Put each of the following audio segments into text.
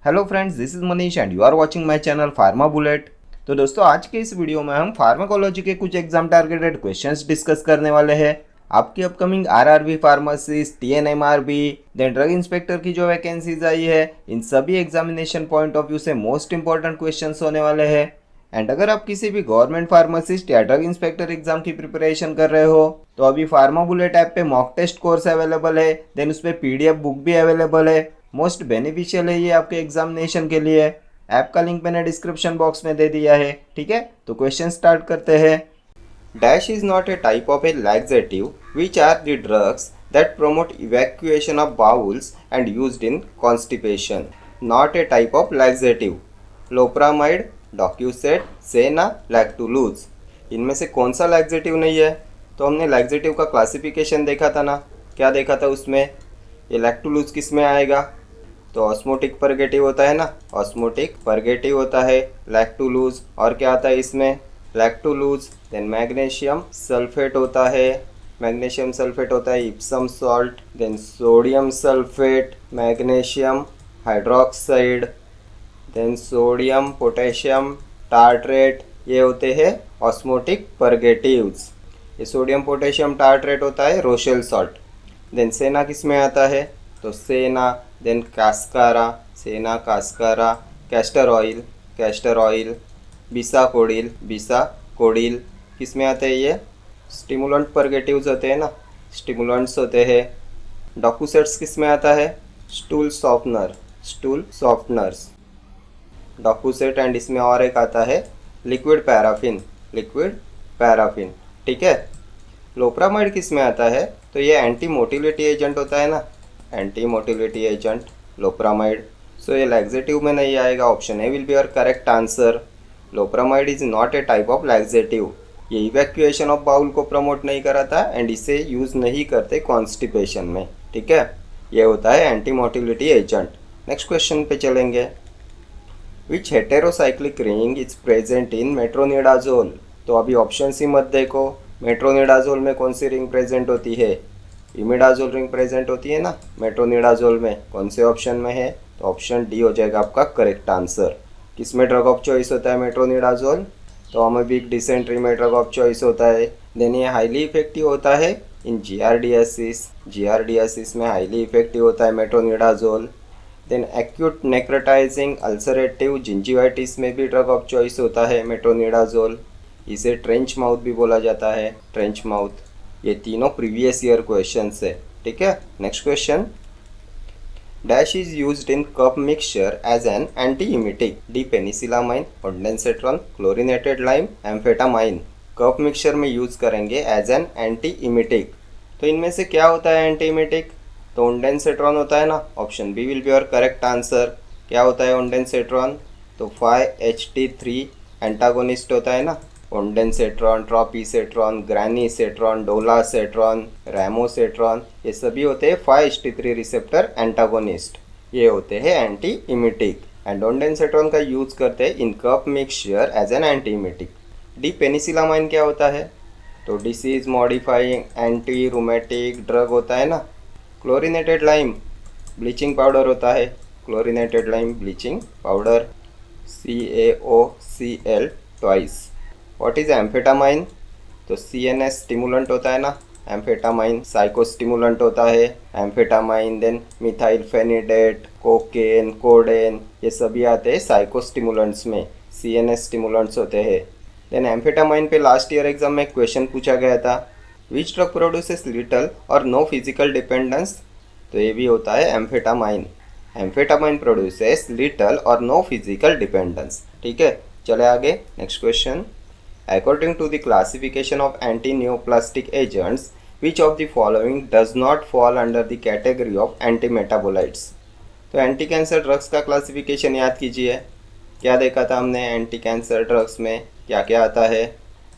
Hello friends, this is Manish and you are watching my channel pharma bullet. तो दोस्तों, आज के इस वीडियो में हम फार्माकोलॉजी के कुछ एग्जाम टारगेटेड क्वेश्चंस डिस्कस करने वाले हैं। आपकी upcoming RRB pharmacist, TNMRB, then drug inspector की जो वैकेंसीज आई है, इन सभी एग्जामिनेशन पॉइंट ऑफ व्यू से मोस्ट इंपॉर्टेंट क्वेश्चंस होने वाले हैं। एंड अगर आप किसी भी गवर्नमेंट फार्मासिस्ट या ड्रग इंस्पेक्टर एग्जाम की प्रिपरेशन कर रहे हो तो अभी फार्मा बुलेट ऐप पे मॉक टेस्ट कोर्स अवेलेबल है, देन उस पर पीडीएफ बुक भी अवेलेबल है। मोस्ट बेनिफिशियल है ये आपके एग्जामिनेशन के लिए। ऐप का लिंक मैंने डिस्क्रिप्शन बॉक्स में दे दिया है। ठीक है, तो क्वेश्चन स्टार्ट करते हैं। Dash is not a type of a laxative which are the drugs that promote evacuation of bowels and used in constipation. Not a type of laxative. Loperamide, docusate, senna, lactulose. इनमें से कौन सा laxative नहीं है? तो हमने laxative का classification देखा था ना, क्या देखा था उसमें? ये लैक्टुलूज किस में आएगा? तो ऑस्मोटिक परगेटिव होता है ना, ऑस्मोटिक परगेटिव होता है लैक्टुलूज। और क्या आता है इसमें? लैक्टुलूज। देन मैग्नीशियम सल्फेट होता है, मैग्नीशियम सल्फेट होता है Epsom salt. Then sodium sulphate, magnesium hydroxide, then sodium potassium tartrate, ये होते हैं ऑस्मोटिक परगेटिव्स। ये सोडियम पोटेशियम टार्ट्रेट होता है रोशेल सॉल्ट। देन सेना किस में आता है? तो सेना, देन कास्कारा, सेना कास्कारा, कैस्टर ऑयल, बिसा कोडिल किस में आते हैं? ये स्टिमुलेंट परगेटिव्स होते हैं ना, स्टिमुलेंट्स होते हैं। डॉक्यूसेट्स किस में आता है? Stool softeners docusate. एंड इसमें और एक आता है लिक्विड पैराफिन। ठीक है। लोप्रामाइड किस में आता है? तो ये एंटी मोटिलिटी एजेंट होता है ना, एंटी मोटिलिटी एजेंट लोप्रामाइड। सो ये लैक्सेटिव में नहीं आएगा। Option A will be your correct answer. Loperamide is not a type of laxative. ये इवैक्यूएशन ऑफ बाउल को प्रमोट नहीं कराता एंड इसे यूज़ नहीं करते कॉन्स्टिपेशन में। ठीक है, ये होता है anti motility agent. Next question पे चलेंगे। Which heterocyclic ring is present in metronidazole? तो अभी ऑप्शन सी मत देखो। मेट्रोनिडाजोल में कौन सी रिंग प्रेजेंट होती है? इमिडाजोल रिंग प्रेजेंट होती है ना मेट्रोनिडाजोल में। कौन से ऑप्शन में है? तो ऑप्शन डी हो जाएगा आपका करेक्ट आंसर। किस में ड्रग ऑफ चॉइस होता है मेट्रोनिडाजोल? तो अमेबिक डिसेंट्री में ड्रग ऑफ चॉइस होता है। देन ये हाईली इफेक्टिव होता है इन जीआरडीएसिस में हाईली इफेक्टिव होता है metronidazole. Then acute necrotizing ulcerative gingivitis में भी ड्रग ऑफ चॉइस होता है मेट्रोनिडाजोल। इसे ट्रेंच माउथ भी बोला जाता है, ट्रेंच माउथ। ये तीनों प्रीवियस ईयर क्वेश्चंस है। ठीक है। Next question. Dash is used in cough mixture as an anti emetic. D penicillamine, ondansetron, chlorinated lime, amphetamine. Cough mixture में यूज करेंगे एज एन एंटी इमिटिक। तो इनमें से क्या होता है एंटी इमिटिक? तो ओंडेंसेट्रॉन होता है ना। Option B will be your correct answer. क्या होता है ओंडेंसेट्रॉन? तो 5-HT3 एंटागोनिस्ट होता है ना। ओंडेंसेट्रॉन, ट्रॉपीसेट्रॉन, ग्रैनीसेट्रॉन, डोलासेट्रॉन, रैमोसेट्रॉन, ये सभी होते हैं 5-HT3 रिसेप्टर एंटागोनिस्ट। ये होते हैं एंटी इमिटिक एंड ओंडेंसेट्रॉन का यूज करते हैं in cough mixture as an anti emetic. D penicillamine क्या होता है? तो disease modifying anti rheumatic drug होता है ना। क्लोरिनेटेड लाइम ब्लीचिंग पाउडर होता है, chlorinated lime bleaching powder, CaOCl twice. What is amphetamine? तो CNS स्टिमुलेंट होता है ना। एम्फेटामाइन साइकोस्टिमुलेंट होता है amphetamine. Then methyl phenidate, cocaine, codeine, ये सभी आते हैं साइकोस्टिमुलेंट्स में, CNS स्टिमुलेंट्स होते हैं। देन एम्फेटामाइन पे लास्ट ईयर एग्जाम में क्वेश्चन पूछा गया था, विच ड्रग प्रोड्यूसेस लिटल और नो फिजिकल डिपेंडेंस? तो ये भी होता है एम्फेटामाइन। एम्फेटामाइन प्रोड्यूसेस लिटल और नो फिजिकल डिपेंडेंस। ठीक है, चले आगे। Next question. According to the classification of anti-neoplastic agents, which of the following does not fall under the category of anti-metabolites? तो एंटी कैंसर ड्रग्स का classification याद कीजिए। क्या देखा था हमने एंटी कैंसर ड्रग्स में? क्या क्या आता है?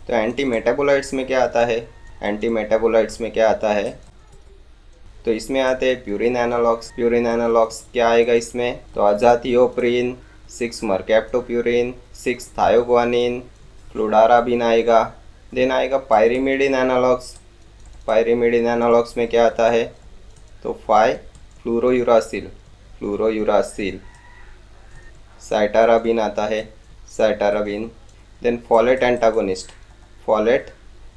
तो एंटी मेटाबोलाइट्स में क्या आता है? एंटी मेटाबोलाइट्स में क्या आता है? तो इसमें आते हैं प्यूरिन एनालॉग्स। प्यूरिन एनालॉग्स क्या आएगा इसमें? तो अजाथियोप्रिन, 6 मर्कैप्टोप्यूरिन, 6 थायोग्वानिन, फ्लूडाराबिन आएगा। देन आएगा पायरिमिडिन एनालॉग्स। पायरिमिडिन एनालॉग्स में क्या आता है? तो 5 फ्लूरोयूरासिल। साइटाराबिन आता है, cytarabine. Then folate antagonist, folate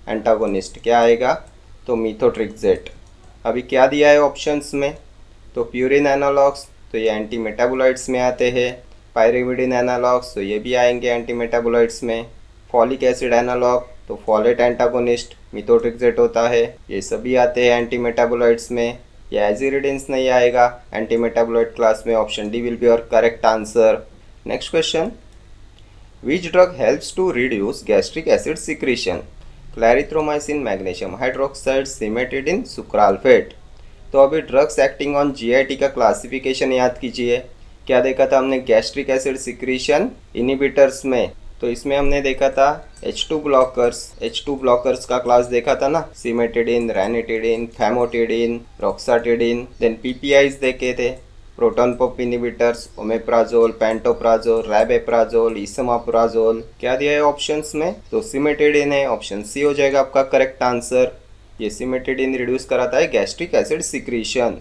antagonist क्या आएगा, तो मीथोट्रिक्सेट। अभी क्या दिया है ऑप्शंस में, तो प्यूरिन एनालॉग्स, तो ये एंटी मेटाबोलाइट्स में आते हैं। पायरिमिडिन एनालॉग्स, तो ये भी आएंगे एंटी मेटाबोलाइट्स में। फॉलिक एसिड एनालॉग, तो फॉलेट एंटागोनिस्ट मीथोट्रिक्सेट होता है, ये सभी आते हैं एंटी मेटाबोलाइट्स में। ये एजिरिडिन्स नहीं आएगा एंटी मेटाबोलाइट क्लास में। Option D will be your correct answer. Next question, which drug helps to reduce gastric acid secretion, clarithromycin, magnesium hydroxide, cimetidine, sucralfate. तो अभी ड्रग्स एक्टिंग ऑन जीआईटी का classification याद कीजिए। क्या देखा था हमने, गैस्ट्रिक एसिड सिक्रीशन इनिबिटर्स में, तो इसमें हमने देखा था H2 ब्लॉकर्स, H2 ब्लॉकर्स का क्लास देखा था ना, cimetidine, ranitidine, famotidine, roxatidine. Then PPIs देखे थे, proton pump inhibitors, omeprazole, pantoprazole, rabeprazole, esomeprazole. क्या दिया है ऑप्शंस में, तो सिमेटिडिन है, ऑप्शन सी हो जाएगा आपका करेक्ट आंसर। ये सिमेटिडिन रिड्यूस कराता है गैस्ट्रिक एसिड सिक्रीशन,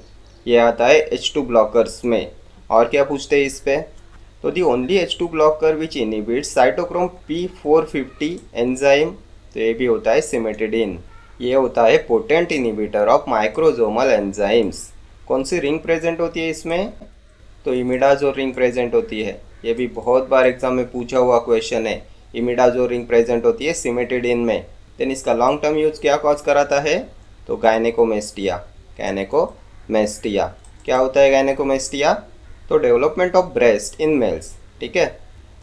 ये आता है H2 ब्लॉकर्स में। और क्या पूछते हैं इस पे, तो the only H2 blocker which inhibits cytochrome P450 enzyme, तो ये भी होता है सिमेटिडिन। ये होता है potent inhibitor of microsomal enzymes. कौन सी रिंग प्रेजेंट होती है इसमें, तो इमिडाजोल रिंग प्रेजेंट होती है। ये भी बहुत बार एग्जाम में पूछा हुआ क्वेश्चन है, इमिडाजोल रिंग प्रेजेंट होती है सिमेटिडिन में। देन इसका लॉन्ग टर्म यूज क्या कॉज कराता है, तो गायनेकोमेस्टिया, गायनेकोमेस्टिया। क्या होता है गायनेकोमेस्टिया, तो development of breast in males, ठीक है।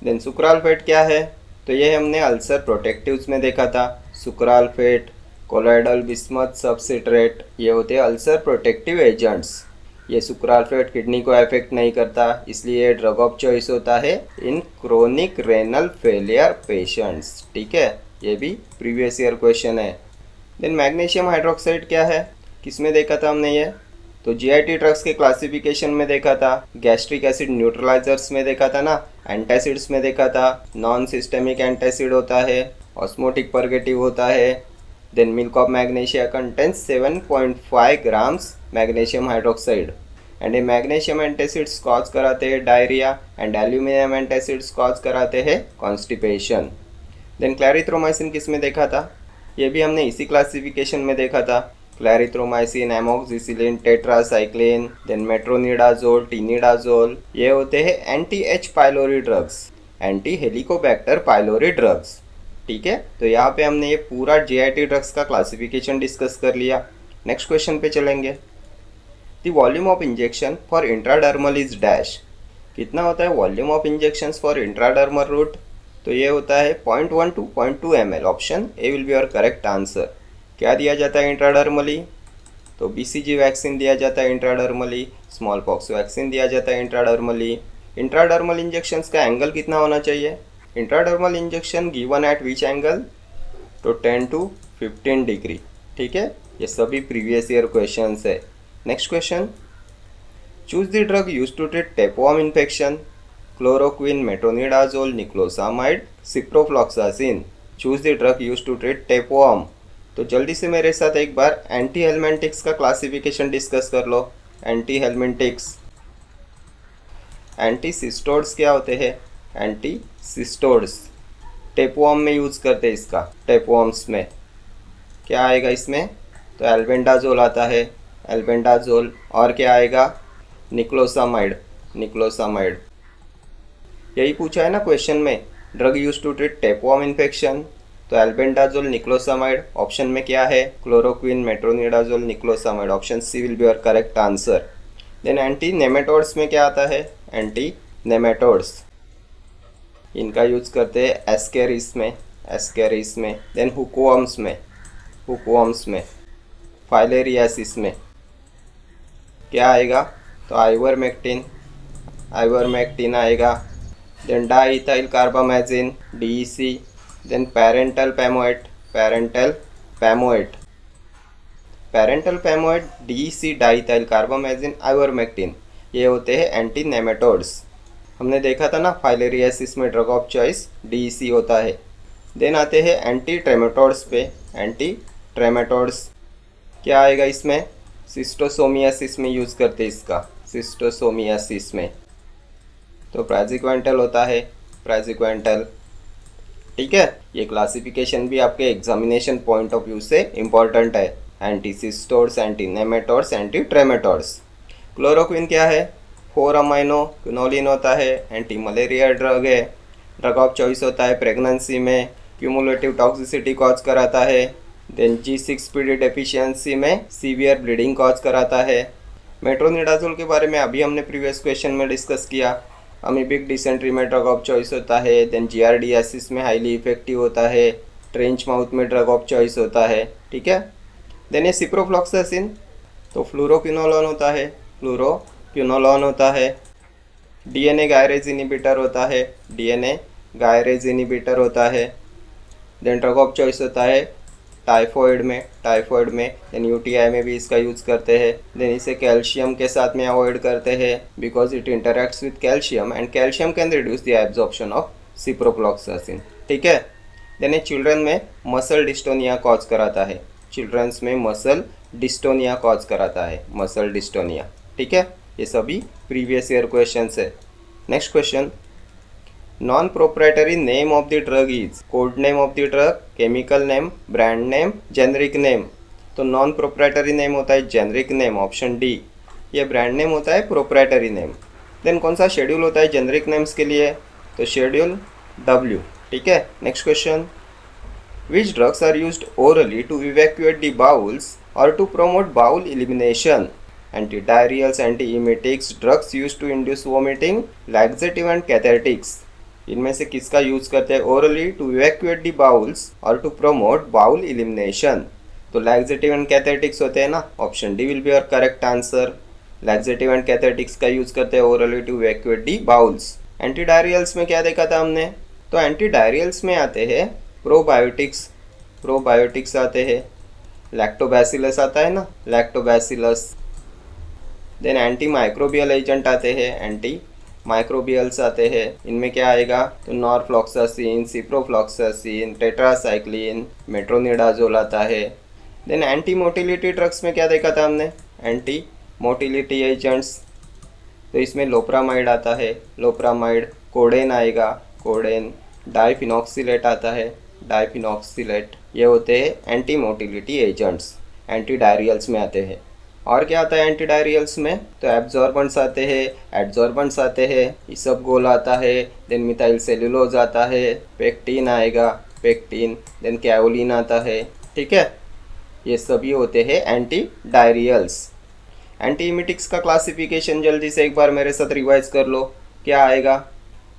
देन सुक्राल्फेट क्या है, तो ये हमने अल्सर प्रोटेक्टिव्स में देखा था। सुक्राल्फेट, कोलोइडल बिस्मथ सबसिट्रेट, ये होते हैं अल्सर प्रोटेक्टिव एजेंट्स। ये सुक्राल्फेट किडनी को अफेक्ट नहीं करता, इसलिए ड्रग ऑफ चॉइस होता है in chronic renal failure patients, ठीक है। ये भी प्रीवियस ईयर क्वेश्चन है। देन मैग्नीशियम हाइड्रोक्साइड क्या है, किस में देखा था हमने ये, तो जीआईटी ड्रग्स के क्लासिफिकेशन में देखा था, गैस्ट्रिक एसिड न्यूट्रलाइजर्स में देखा था ना, एंटासिड्स में देखा था। नॉन सिस्टेमिक एंटासिड होता है, ऑस्मोटिक परगेटिव होता है। Then milk of magnesia contains 7.5 grams magnesium hydroxide and ये मैग्नीशियम एंटासिड्स कॉज कराते हैं diarrhoea and aluminium antacids cause कराते हैं कॉन्स्टिपेशन। देन क्लैरिथ्रोमाइसिन किस में देखा था, ये भी हमने इसी क्लासिफिकेशन में देखा था। Clarithromycin, amoxicillin, tetracycline, then metronidazole, tinidazole, ये होते हैं anti H pylori drugs, anti helicobacter pylori drugs, ठीक है। तो यहाँ पे हमने ये पूरा जीआईटी ड्रग्स का क्लासिफिकेशन डिस्कस कर लिया। नेक्स्ट क्वेश्चन पे चलेंगे। The volume of injection for intradermal is dash, कितना होता है volume of injection for intradermal route, तो ये होता है 0.1 to 0.2 ml। Option A will be your correct answer. क्या दिया जाता है इंट्राडर्मली, तो बीसीजी वैक्सीन दिया जाता है इंट्राडर्मली, स्मॉल पॉक्स वैक्सीन दिया जाता है इंट्राडर्मली। इंट्राडर्मल इंजेक्शंस का एंगल कितना होना चाहिए, intradermal injection given at which angle, तो 10 to 15 डिग्री, ठीक है। ये सभी प्रीवियस ईयर क्वेश्चन है। Next question, choose the drug use to treat tapeworm infection, chloroquine, metronidazole, niclosamide, ciprofloxacin. Choose the drug use to treat tapeworm, तो जल्दी से मेरे साथ एक बार एंटी हेलमिंटिक्स का क्लासिफिकेशन डिस्कस कर लो। एंटी हेलमिंटिक्स, एंटी सिस्टोड्स क्या होते हैं, एंटी सिस्टोड्स टेपवर्म में यूज करते हैं इसका। टेपवर्म्स में क्या आएगा इसमें, तो एल्बेंडाजोल आता है, एल्बेंडाजोल। और क्या आएगा, निक्लोसामाइड, निक्लोसामाइड। यही पूछा है ना क्वेश्चन में, drug use to treat tapeworm infection, तो एल्बेंडाजोल, निक्लोसामाइड। ऑप्शन में क्या है, chloroquine, metronidazole, niclosamide. Option C will be your correct answer. Then anti nematodes में क्या आता है, एंटी नेमेटोड्स, इनका यूज करते हैं एस्केरिस में, एस्केरिस में। देन हुकवर्म्स में, हुकवर्म्स में। फाइलेरियासिस में क्या आएगा, तो आइवरमेक्टिन, आइवरमेक्टिन आएगा। Then diethyl carbamazine, DEC। Then pyrantel pamoate, pyrantel pamoate, pyrantel pamoate, DEC, diethyl carbamazine, ivermectin, ये होते हैं एंटी नेमेटोड्स। हमने देखा था ना फाइलेरियासिस में ड्रग ऑफ चॉइस DEC होता है। देन आते हैं एंटी ट्रेमेटोड्स पे, एंटी ट्रेमेटोड्स क्या आएगा इसमें, सिस्टोसोमियासिस में यूज़ करते हैं इसका, सिस्टोसोमियासिस में। तो प्राजिक्वेंटल होता है, प्राजिक्वेंटल। ठीक है, ये क्लासिफिकेशन भी आपके एग्जामिनेशन पॉइंट ऑफ व्यू से इम्पॉर्टेंट है। एंटीसिस्टोड्स, एंटीनेमेटोड्स, एंटी ट्रेमेटोड्स। क्लोरोक्विन क्या है? 4 अमाइनो क्विनोलिन होता है, एंटी मलेरिया ड्रग है, ड्रग ऑफ चॉइस होता है प्रेगनेंसी में, क्यूमुलेटिव टॉक्सिसिटी कॉज कराता है, देन G6PD डेफिशिएंसी में सीवियर ब्लीडिंग कॉज कराता है। मेट्रोनिडाजोल के बारे में अभी हमने प्रीवियस क्वेश्चन में डिस्कस किया। अमीबिक डिसेंट्री में ड्रग ऑफ चॉइस होता है, देन जियार्डियासिस में हाईली इफेक्टिव होता है, ट्रेंच माउथ में ड्रग ऑफ चॉइस होता है। ठीक है, देन ये सिप्रोफ्लॉक्सासिन तो फ्लूरोक्विनोलोन होता है, फ्लूरोक्विनोलोन होता है। डीएनए गायरेज इनिबिटर होता है, डीएनए गायरेज इनिबिटर होता है। देन ड्रग ऑफ चॉइस होता है टाइफॉइड में, देन यूटीआई में भी इसका यूज़ करते हैं। देन इसे कैल्शियम के साथ में अवॉइड करते हैं because it interacts with calcium and calcium can reduce the absorption of ciprofloxacin. ठीक है, देन ये चिल्ड्रन में मसल डिस्टोनिया कॉज कराता है, चिल्ड्रंस में मसल डिस्टोनिया कॉज कराता है, मसल डिस्टोनिया। ठीक है, ये सभी प्रीवियस ईयर क्वेश्चन है। Next question, non proprietary name of the drug is, code name of the drug, chemical name, brand name, generic name. तो नॉन प्रोप्राइटरी नेम होता है जेनरिक नेम, ऑप्शन डी। ये brand name होता है proprietary name. Then कौन सा schedule होता है जेनरिक नेम्स के लिए? तो शेड्यूल W। ठीक है, next question, which drugs are used orally to evacuate the bowels और to promote bowel elimination? Anti-diarrhoeals, anti-emetics, drugs used to induce vomiting, laxative and cathartics. इनमें से किसका यूज करते हैं orally to evacuate the bowels और to promote bowel elimination? तो laxative and cathartics होते हैं ना, option D will be your correct answer. Laxative and cathartics का यूज करते हैं orally to evacuate the bowls. Anti डायरियल्स में क्या देखा था हमने? तो एंटी डायरियल्स में आते हैं प्रोबायोटिक्स आते हैं, लैक्टोबैसिलस आता है ना, lactobacillus. Then anti microbial agent आते हैं, एंटी माइक्रोबियल्स आते हैं। इनमें क्या आएगा? तो नॉरफ्लॉक्सासिन, सिप्रोफ्लॉक्सासिन, टेट्रासाइक्लिन, मेट्रोनिडाजोल आता है। देन एंटी मोटिलिटी ड्रग्स में क्या देखा था हमने? एंटी मोटिलिटी एजेंट्स, तो इसमें लोप्रामाइड आता है, लोप्रामाइड। कोडेन आएगा, कोडेन। डाइफिनॉक्सिलेट आता है, डाइफिनॉक्सिलेट। ये होते हैं एंटी मोटिलिटी एजेंट्स, एंटी डायरियल्स में आते हैं। और क्या आता है एंटी डायरियल्स में? तो एब्जॉर्बेंट्स आते हैं, एड्जॉर्बेंट्स आते हैं, इसबगोल आता है, देन मिथाइल सेलुलोज आता है, पेक्टिन आएगा, पेक्टिन, देन कैओलिन आता है। ठीक है, ये सभी होते हैं एंटी डायरियल्स। एंटी इमिटिक्स का क्लासिफिकेशन जल्दी से एक बार मेरे साथ रिवाइज कर लो, क्या आएगा?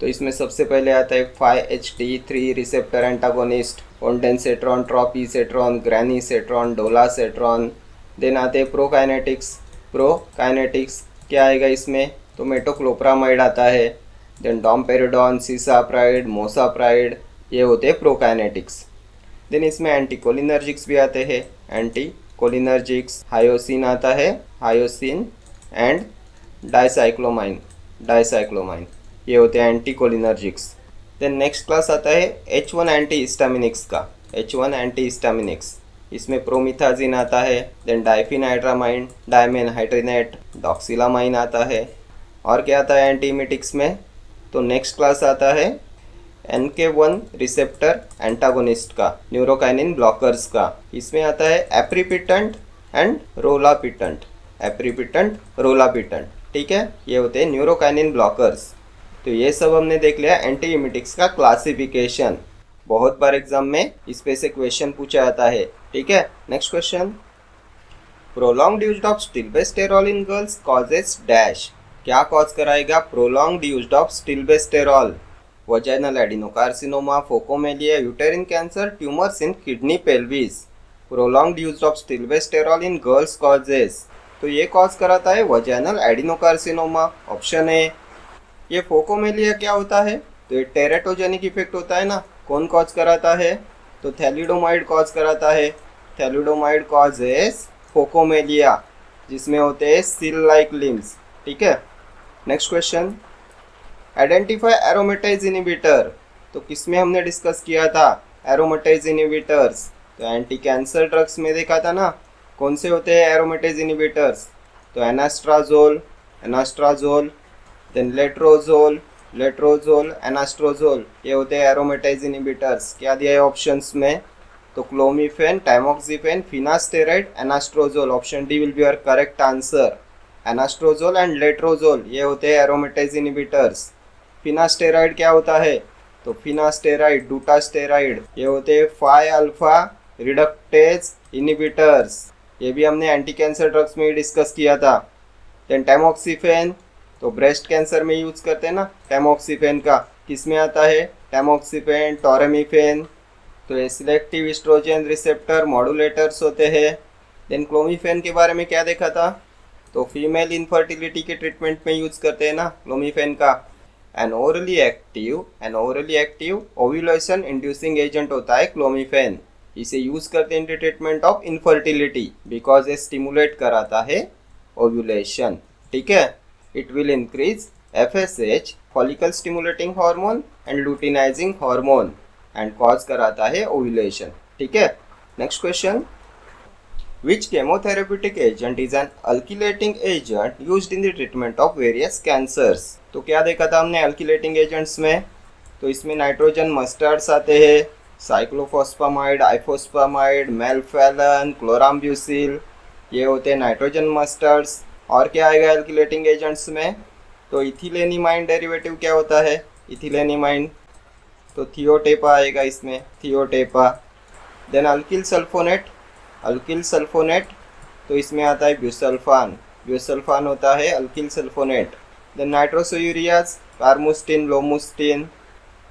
तो इसमें सबसे पहले आता है 5-HT3 रिसेप्टर एंटागोनिस्ट, ओंडेनसेट्रॉन, ट्रॉपीसेट्रॉन, ग्रैनीसेट्रॉन, डोलासेट्रॉन। देन आते हैं प्रोकाइनेटिक्स क्या आएगा इसमें? तो मेटोक्लोप्रामाइड आता है, देन डॉमपेरिडॉन, सिसाप्राइड, मोसाप्राइड, ये होते हैं प्रोकाइनेटिक्स। देन इसमें एंटीकोलिनर्जिक्स भी आते हैं, एंटीकोलिनर्जिक्स, हायोसिन आता है, हायोसिन एंड डाइसाइक्लोमाइन, ये होते हैं एंटीकोलिनर्जिक्स। देन नेक्स्ट क्लास आता है H1 एंटीहिस्टामिनिक्स का, H1 एंटीहिस्टामिनिक्स। इसमें प्रोमिथाजिन आता है, देन डाइफिनाइड्रामाइन, डायमेनहाइड्रिनेट, डॉक्सिलामाइन आता है। और क्या आता है एंटीइमिटिक्स में? तो नेक्स्ट क्लास आता है NK1 रिसेप्टर एंटागोनिस्ट का, न्यूरोकाइनिन ब्लॉकर्स का। इसमें आता है एप्रीपिटेंट एंड रोलापिटेंट, एप्रीपिटेंट, रोलापिटेंट। ठीक है, ये होते हैं न्यूरोकाइनिन ब्लॉकर्स। तो ये सब हमने देख लिया एंटीइमिटिक्स का क्लासिफिकेशन। बहुत बार एग्जाम में इस पे से क्वेश्चन पूछा जाता है। ठीक है, next question, prolonged use of stilbestrol in girls causes dash. क्या कॉज कराएगा prolonged use of stilbestrol? Vaginal adenocarcinoma, phocomelia, uterine cancer, tumours in kidney pelvis. Prolonged use of stilbestrol in girls causes, तो ये cause कराता है vaginal adenocarcinoma, option A. ये phocomelia क्या होता है? तो ये टेरेटोजेनिक इफेक्ट होता है ना, कौन कॉज कराता है? तो थैलिडोमाइड कॉज कराता है, थैलिडोमाइड कॉजेस फोकोमेलिया, जिसमें होते हैं सिल लाइक लिम्स। ठीक है, नेक्स्ट क्वेश्चन, आइडेंटिफाई एरोमेटाइज इनिबिटर। तो किसमें हमने डिस्कस किया था एरोमेटाइज इनिबिटर्स? तो एंटी कैंसर ड्रग्स में देखा था ना, कौन से होते हैं एरोमेटाइज इनिबिटर्स? तो एनास्ट्राजोल, देन लेट्रोजोल, लेट्रोजोल, एनास्ट्रोजोल, ये होते हैं एरोमेटाइज इनहिबिटर्स। क्या दिया है ऑप्शंस में? तो clomiphene, tamoxifen, finasteride, anastrozole. Option D will be your correct answer. Anastrozole and letrozole ये होते हैं एरोमेटाइज इनहिबिटर्स। फिनास्टेराइड क्या होता है? तो फिनास्टेराइड, डूटास्टेराइड, ये होते हैं 5 अल्फा रिडक्टेज इनहिबिटर्स। ये भी हमने एंटी कैंसर ड्रग्स में ही डिस्कस किया था। देन टैमोक्सिफेन, तो ब्रेस्ट कैंसर में यूज करते हैं ना टैमोक्सिफेन का। किस में आता है? टैमोक्सिफेन, टोरेमिफेन, तो ये सिलेक्टिव एस्ट्रोजन रिसेप्टर मॉड्यूलेटर्स होते हैं। देन क्लोमिफेन के बारे में क्या देखा था? तो फीमेल इनफर्टिलिटी के ट्रीटमेंट में यूज करते हैं ना क्लोमिफेन का। An orally active ovulation inducing agent होता है क्लोमिफेन। इसे यूज करते हैं in treatment of infertility because ये स्टिमुलेट कराता है ओव्यूलेशन। ठीक है, it will increase FSH follicle stimulating hormone and luteinizing hormone and cause कराता है ओव्यूलेशन। ठीक है, next question, which chemotherapeutic agent is an alkylating agent used in the treatment of various cancers? तो क्या देखा था हमने अल्किलेटिंग एजेंट्स में? तो इसमें नाइट्रोजन मस्टर्ड्स आते हैं, साइक्लोफॉस्फामाइड, आइफोस्फामाइड, मेल्फेलन, क्लोराम्ब्यूसिल, ये होते हैं नाइट्रोजन मस्टर्ड्स। और क्या आएगा एल्किलेटिंग एजेंट्स में? तो इथिलेनिमाइन डेरिवेटिव क्या होता है? इथिलेनिमाइन, तो थियोटेपा आएगा इसमें, थियोटेपा। देन अल्किल सल्फोनेट, तो इसमें आता है ब्यूसल्फान, ब्यूसल्फान होता है अल्किल सल्फोनेट। देन नाइट्रोसोयूरियाज, कार्मुस्टिन, लोमुस्टिन,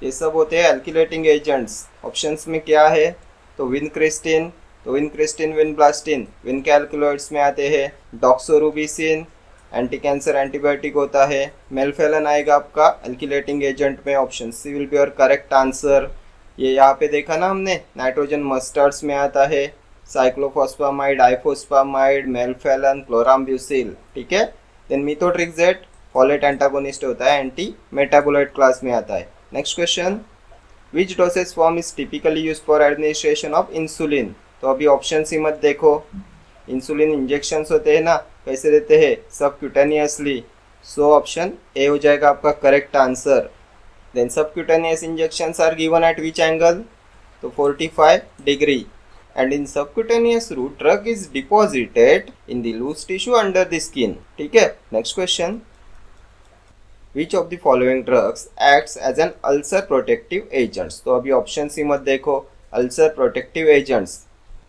ये सब होते हैं अल्किलेटिंग एजेंट्स। ऑप्शंस में क्या है? तो विनक्रिस्टिन, तो विनक्रिस्टिन, विनब्लास्टिन, विन के अल्किलॉइड्स में आते हैं। डॉक्सोरूबिसिन, एंटी कैंसर एंटीबायोटिक होता है। मेल्फेलन आएगा आपका अल्किलेटिंग एजेंट में। Option C will be your correct answer. ये यहाँ पे देखा ना हमने, नाइट्रोजन मस्टर्ड्स में आता है साइक्लोफॉस्फामाइड, आइफोस्फामाइड, मेल्फेलन, क्लोराम्ब्यूसिल। ठीक है, देन मिथोट्रिक्सेट फॉलेट एंटागोनिस्ट होता है, एंटी मेटाबोलाइट क्लास में आता है। Next question, which dosage form is typically use for administration of insulin? तो अभी ऑप्शन ही मत देखो, इंसुलिन इंजेक्शंस होते हैं ना, कैसे देते हैं? सबक्यूटेनियसली। सो ऑप्शन ए हो जाएगा आपका correct answer. Then subcutaneous injections are given at which angle? तो 45 degree. And in subcutaneous route drug is deposited in the loose tissue under the skin. ठीक है, next question, which of the following drugs acts as an ulcer protective agents? तो अभी option ही मत देखो, ulcer protective agents.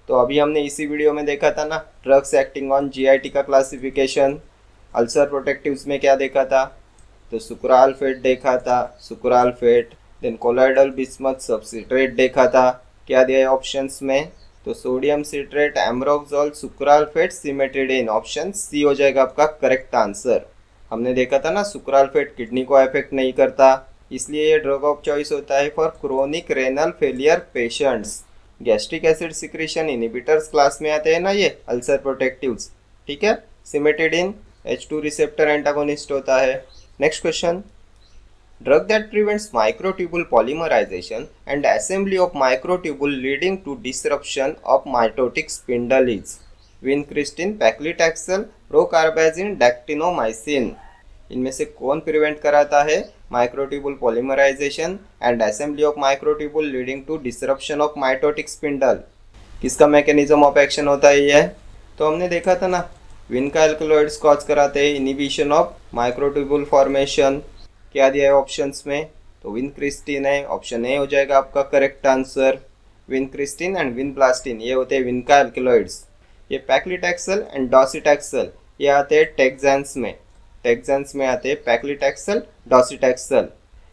तो अभी हमने इसी वीडियो में देखा था ना ड्रग्स एक्टिंग ऑन GIT का क्लासिफिकेशन। अल्सर प्रोटेक्टिव्स में क्या देखा था? तो सुक्राल्फेट देखा था, sucralfate. Then colloidal bismuth subcitrate देखा था। क्या दिया है ऑप्शंस में? तो sodium citrate, ambroxol, sucralfate, cimetidine. Option C हो जाएगा आपका करेक्ट आंसर। हमने देखा था ना सुक्राल्फेट किडनी को अफेक्ट नहीं करता, इसलिए ये ड्रग ऑफ चॉइस होता है for chronic renal failure patients. Gastric acid secretion inhibitors class में आते हैं ना ये अल्सर प्रोटेक्टिव्स। ठीक है, सिमेटिडिन H2 रिसेप्टर एंटागोनिस्ट होता है। Next question, drug that prevents microtubule polymerization and assembly of microtubule leading to disruption of mitotic spindle is? Vincristine, paclitaxel, procarbazine, dactinomycin. इनमें से कौन प्रिवेंट कराता है microtubule polymerization and assembly of microtubule leading to disruption of mitotic spindle? किसका mechanism of action होता है ये? तो हमने देखा था ना, विनका एल्कलॉइड्स कॉज कराते हैं इनिबिशन ऑफ माइक्रोट्यूबुल फॉर्मेशन। क्या दिया है ऑप्शंस में? तो विनक्रिस्टिन है, ऑप्शन ए हो जाएगा आपका correct answer. Vincristine and vinblastine ये होते हैं विनका एल्कलॉइड्स। ये पैक्लिटैक्सेल एंड डॉसिटैक्सेल ये आते हैं टेक्सेंस में, टेक्सेंस में आते हैं पैक्लिटैक्सेल, डॉसिटैक्सेल।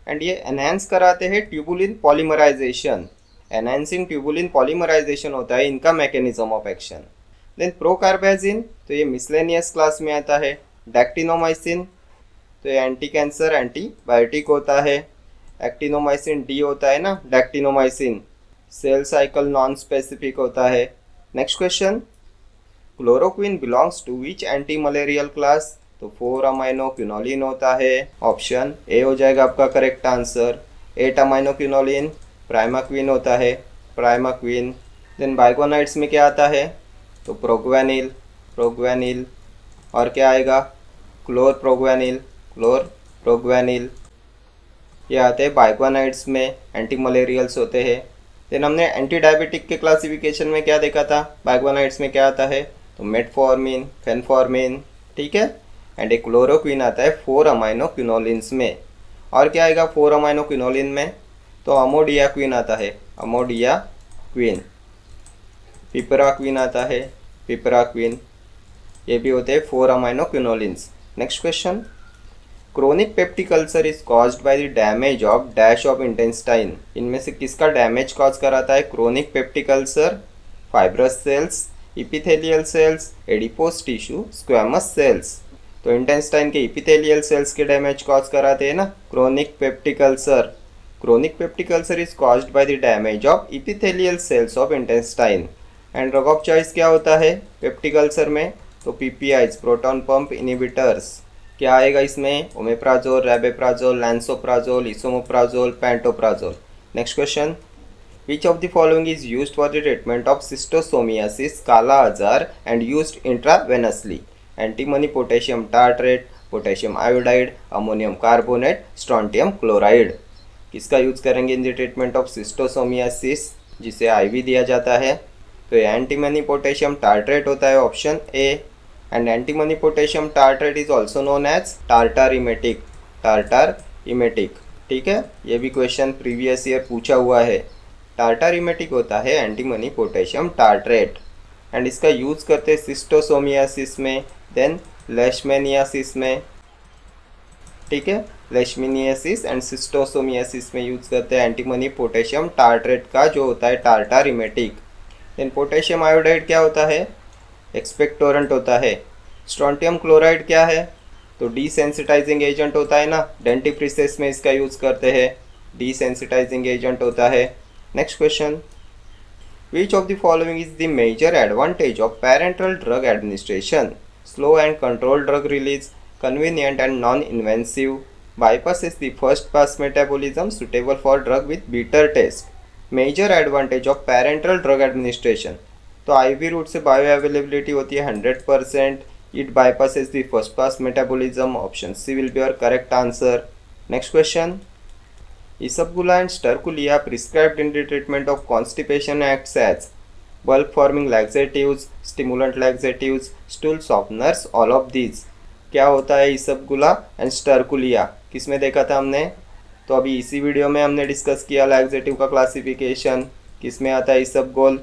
एंड ये एनहेंस कराते हैं tubulin polymerization. Enhancing tubulin polymerization होता है इनका mechanism of action. Then procarbazine, तो ये मिसलेनियस क्लास में आता है। डैक्टिनोमाइसिन, तो ये एंटी कैंसर एंटीबायोटिक होता है। एक्टिनोमाइसिन डी होता है ना dactinomycin, cell cycle non specific होता है। Next question, chloroquine belongs to which anti malarial class? तो 4 अमाइनो क्विनोलिन होता है। ऑप्शन ए हो जाएगा आपका correct answer. 8 amino quinoline primaquine होता है, प्राइमाक्विन। देन बाइगोनाइड्स में क्या आता है? तो प्रोग्वेनिल, प्रोग्वेनिल। और क्या आएगा? क्लोर प्रोग्वेनिल, क्लोर प्रोग्वेनिल। ये आते हैं बाइक्वानाइड्स में, एंटी मलेरियल्स होते हैं। देन हमने एंटी डायबिटिक के क्लासिफिकेशन में क्या देखा था, बाइक्वानाइड्स में क्या आता है, तो मेटफॉर्मिन, फेनफॉर्मिन, ठीक है। एंड एक क्लोरोक्विन आता है 4 अमाइनो क्विनोलिन्स में। और क्या आएगा 4 अमाइनो क्विनोलिन में, तो अमोडियाक्विन आता है, अमोडियाक्विन। पिपराक्विन आता है, पिपराक्विन। ये भी होते हैं 4 amino quinolines. Next question, chronic peptic ulcer is caused by the damage of dash of intestine. इनमें से किसका डैमेज कॉज कराता है chronic peptic ulcer, fibrous cells, epithelial cells, adipose tissue, squamous cells. तो इंटेस्टाइन के इपिथेलियल सेल्स के damage cause कराते हैं ना chronic peptic ulcer. Chronic peptic ulcer is caused by the damage of epithelial cells of intestine. And drug of choice क्या होता है peptic ulcer में, तो पीपीआईज, प्रोटॉन पंप इनहिबिटर्स। क्या आएगा इसमें, omeprazole, rabeprazole, lansoprazole, esomeprazole, pantoprazole. Next question, which of the following is used for the treatment of schistosomiasis, kala azar and used intravenously. Antimony potassium tartrate, potassium iodide, ammonium carbonate, strontium chloride. किसका use करेंगे in the treatment of schistosomiasis, जिसे IV दिया जाता है, तो ये antimony potassium tartrate होता है, option A. And antimony potassium tartrate is also known as tartar emetic, tartar emetic, ठीक है। ये भी क्वेश्चन प्रीवियस ईयर पूछा हुआ है। टार्टारिमेटिक होता है एंटीमनी पोटेशियम टार्ट्रेट। एंड इसका यूज़ करते हैं सिस्टोसोमियासिस में, देन लेशमेनियासिस में, ठीक है। लेशमेनियासिस एंड सिस्टोसोमियासिस में यूज़ करते हैं एंटीमनी पोटेशियम टार्ट्रेट का, जो होता है टार्टारिमेटिक। देन पोटेशियम आयोडाइड क्या होता है, एक्सपेक्टोरेंट होता है। स्ट्रोंटियम क्लोराइड क्या है, तो डीसेंसिटाइजिंग एजेंट होता है ना, डेंटिफ्रिसेस में इसका यूज़ करते हैं, डीसेंसिटाइजिंग एजेंट होता है। Next question, which of the following is the major advantage of parenteral drug administration, slow and control drug release, convenient and non invasive, bypasses the first pass metabolism, suitable for drug with bitter taste। Major advantage of parenteral drug administration, तो IV route से bioavailability होती है 100%, it bypasses the first pass metabolism, option C will be your correct answer. Next question, Isabgula and sterculia prescribed in the treatment of constipation acts as bulk forming laxatives, stimulant laxatives, stool softeners, all of these। क्या होता है इसबगुला and स्टर्कुलिया, किस में देखा था हमने, तो अभी इसी वीडियो में हमने डिस्कस किया लैक्सेटिव का क्लासिफिकेशन। किस में आता है इसबगोल,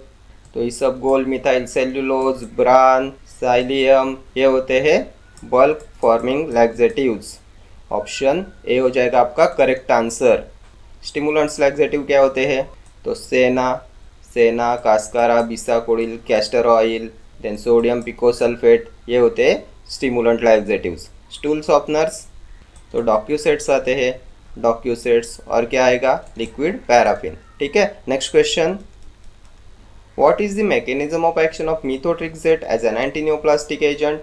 तो इसबगोल, मिथाइल सेल्यूलोज, ब्रान, साइलियम, ये होते हैं bulk forming laxatives. Option A हो जाएगा आपका करेक्ट आंसर। स्टिमुलेंट्स लैक्सेटिव क्या होते हैं, तो senna, cascara, bisacodyl, castor oil, then sodium picosulfate, ये होते हैं स्टिमुलेंट लैक्सेटिव्स। स्टूल सॉफ्टनर्स, तो डॉक्यूसेट्स आते हैं, डॉक्यूसेट्स, और क्या आएगा लिक्विड पैराफिन, ठीक है। Next question, what is the mechanism of action of methotrexate as an antineoplastic agent,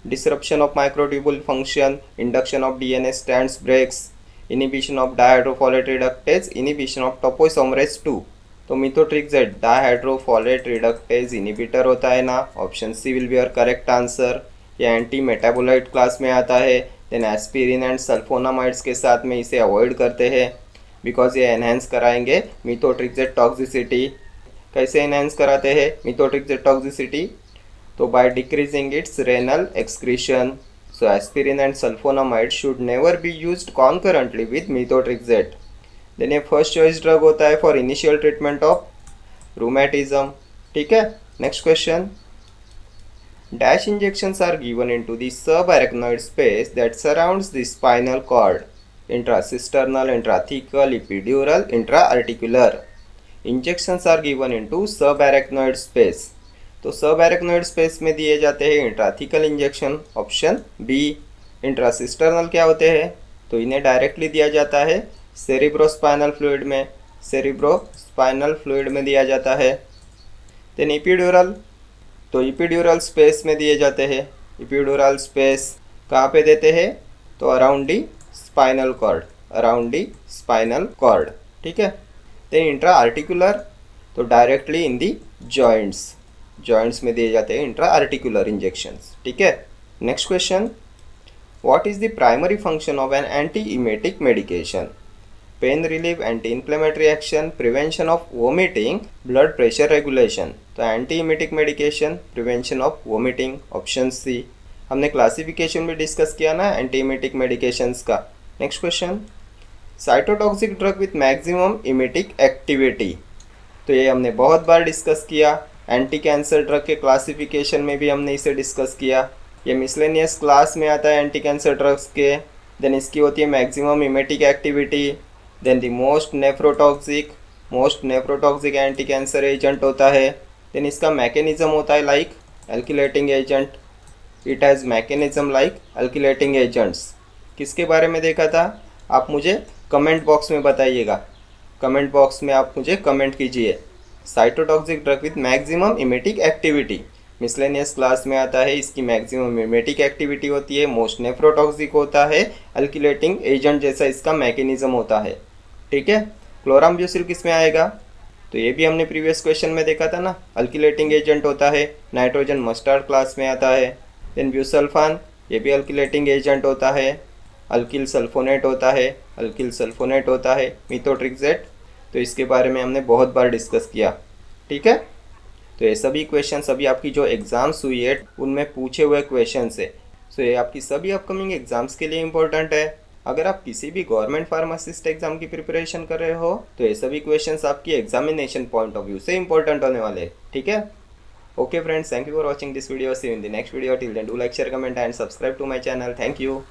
disruption of microtubule function, induction of DNA strands breaks, inhibition of dihydrofolate reductase, inhibition of topoisomerase 2। तो methotrexate dihydrofolate reductase inhibitor होता है ना, option C will be your correct answer. ये anti metabolite class में आता है। Then aspirin and sulphonamides के साथ में इसे अवॉइड करते हैं बिकॉज ये एनहेंस कराएंगे methotrexate टॉक्सिसिटी। कैसे एनहेंस कराते हैं methotrexate टॉक्सिसिटी, तो by decreasing it's renal excretion. So aspirin and sulfonamide should never be used concurrently with methotrexate। Then ये फर्स्ट चॉइस ड्रग होता है for initial treatment of rheumatism, ठीक है। Next question, dash injections are given into the subarachnoid space that surrounds the spinal cord, intracisternal, intrathecal, epidural, intraarticular। Injections are given into subarachnoid space, तो सब arachnoid space में दिए जाते हैं intrathecal injection, option B. इंट्रासिस्टर्नल क्या होते हैं, तो इन्हें डायरेक्टली दिया जाता है सेरिब्रोस्पाइनल फ्लूइड में, सेरिब्रोस्पाइनल फ्लूइड में दिया जाता है। देन इपिड्यूरल, तो इपिड्यूरल स्पेस में दिए जाते हैं। इपिड्यूरल स्पेस कहाँ पे देते हैं, तो around the spinal cord, around the spinal cord, ठीक है। देन इंट्रा आर्टिकुलर, तो directly in the joints, joints में दिए जाते हैं इंट्रा आर्टिकुलर इंजेक्शंस, ठीक है। Next question, what is the primary function of an anti emetic medication, pain relief, anti inflammatory action, prevention of vomiting, blood pressure regulation. तो anti emetic medication, prevention of vomiting, option C. हमने classification भी discuss किया ना anti emetic medications का। Next question, cytotoxic drug with maximum emetic activity. तो ये हमने बहुत बार डिस्कस किया। एंटी कैंसर ड्रग के क्लासिफिकेशन में भी हमने इसे डिस्कस किया। ये मिसलेनियस क्लास में आता है एंटी कैंसर ड्रग्स के। देन इसकी होती है maximum emetic activity. Then the most nephrotoxic anti cancer agent होता है। देन इसका मैकेनिज्म होता है like alkylating agent. It has mechanism like alkylating agents. किसके बारे में देखा था आप मुझे कमेंट बॉक्स में बताइएगा। कमेंट बॉक्स में आप मुझे कमेंट कीजिए। Cytotoxic drug with maximum emetic activity miscellaneous class में आता है। इसकी मैक्सिमम इमेटिक एक्टिविटी होती है। मोस्ट नेफ्रोटॉक्सिक होता है। एल्किलेटिंग एजेंट जैसा इसका मैकेनिज्म होता है। ठीक है। क्लोराम्ब्यूसिल किस में आएगा? तो ये भी हमने प्रीवियस क्वेश्चन में देखा था ना, एल्किलेटिंग एजेंट होता है। नाइट्रोजन मस्टर्ड क्लास में आता है। देन ब्यूसल्फान, ये भी एल्किलेटिंग एजेंट होता है। अल्किल सल्फोनेट होता है। मीथोट्रिक्सेट, तो इसके बारे में हमने बहुत बार डिस्कस किया। ठीक है। तो ये सभी क्वेश्चन अभी आपकी जो एग्ज़ाम्स हुई है उनमें पूछे हुए क्वेश्चन है। सो ये आपकी सभी अपकमिंग एग्ज़ाम्स के लिए इम्पोर्टेंट है। अगर आप किसी भी गवर्नमेंट फार्मासिस्ट एग्ज़ाम की प्रिपरेशन कर रहे हो तो ये सभी क्वेश्चंस आपकी एग्जामिनेशन पॉइंट ऑफ व्यू से इंपॉर्टेंट होने वाले हैं। ठीक है। Okay friends, thank you for watching this video. See you in the next video. Till then do like, share, comment and subscribe to my channel. Thank you.